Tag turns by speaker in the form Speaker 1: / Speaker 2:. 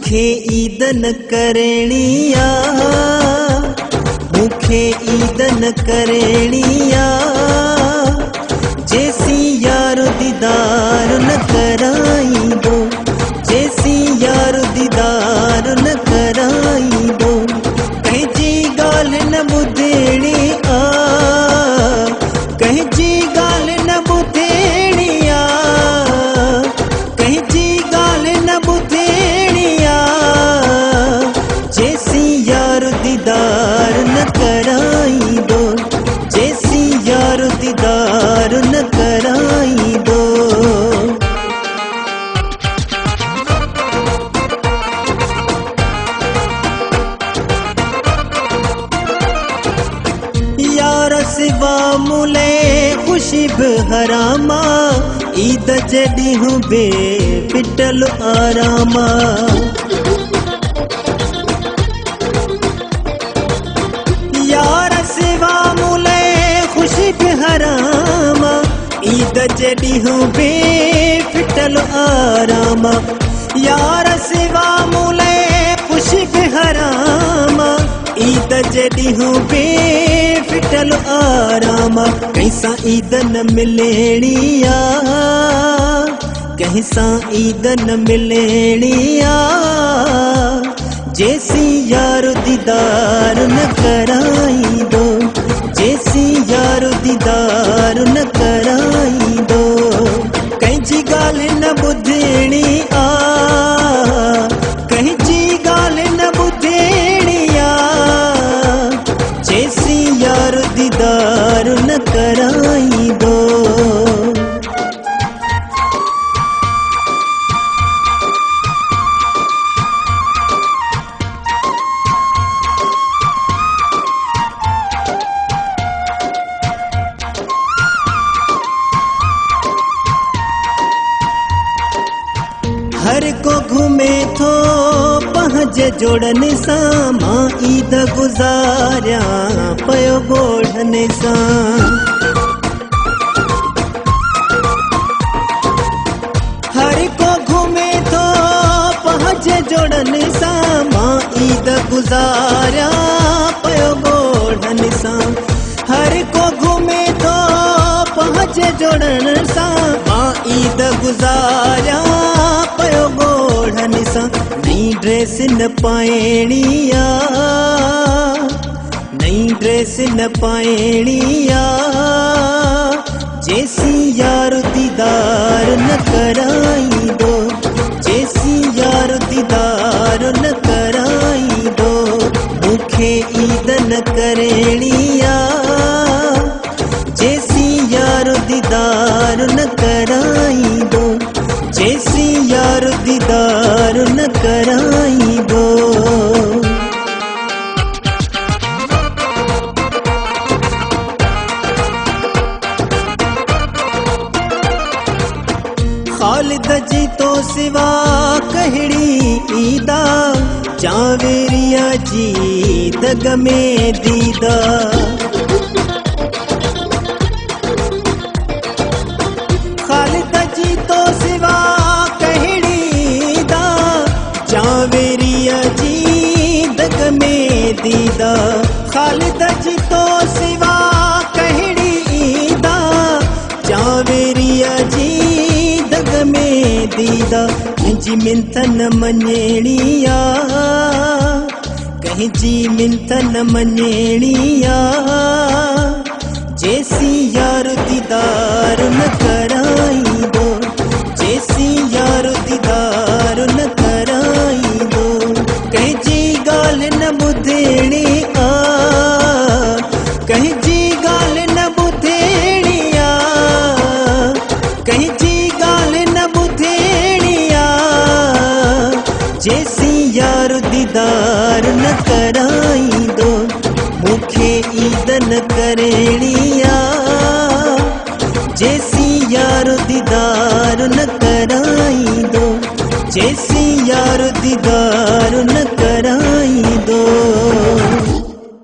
Speaker 1: मुखे ईद न करेणिया, मुखे ईद न करेणिया, जैसी यार दीदार न कराई दो, जैसी यार दीदार न कराई दो। कहीं जी गाल न बुधेणी आ, कहीं जी गाल न बुधेणिया, कहीं जी गाल न बुधेणिया, जैसी यार दीदार न कराई दो, जैसी यार दीदार न कराई दो। यार सिवा मुले खुशी हरामा, ईद जड़ी हूँ बे पिटल आरामा। यार सिवा मुले खुशी हरामा, ईद जड़ी हूँ बे पिटल आरामा। यार सिवा मुले खुशी हरामा, ईद जड़ी हूँ बे पिटल आरामा। कैसा ईद न मिलेणिया, कैसा ईद न मिलेणिया, जैसी यार दीदार न कराई दो, जैसी यार दीदार न कराई दो। कहीं जी गाल न बुधेणी आ, कहीं जी गाल न बुधेणिया, जैसी यार दीदार न कराई दो। हर को घूमे थो पहज जोड़न सा, मां ईद गुजारिया पयो गोढ़न सा। हर को घूमे थो पहज जोड़न सा, मां ईद गुजारिया पयो गोढ़न सा। हर को घूमे थो पहज जोड़न सा, मां ईद गुजारिया पयो गोढ़न सा। नई ड्रेस न पाएणिया, नई ड्रेस न पाएणिया, जैसी यार दीदार न कराई दो, जैसी यार दीदार न कराई दो। मुखे ईद न करेणिया, जैसी यार दीदार न कराई दो, जैसी यार दीदार न कराई दो। खालिद जी तो सिवा कहड़ी ईदा, जावेरिया जी दग में दीदा। खालिद जी तो सिवा कहड़ी दा, जावेरिया जी दग में दीदा। खालिद जी तो सिवा कहड़ी दा, जावेरिया जी दग में दीदा। जी मिंथन मनेणिया, कहीं जी मिंथन मनेणिया, जैसी यार दीदार न कराई दो, जैसी यार दीदार न कराई दो। कहीं जी गाल न बुधेणी आ, कहीं जी गाल न बुधेणिया, कहीं जी गाल न बुधेणिया, जैसी यार दीदार न कराई दो। मुखे ईद न करेणिया, जैसी यार दीदार न कराई दो, जैसी यार दीदार न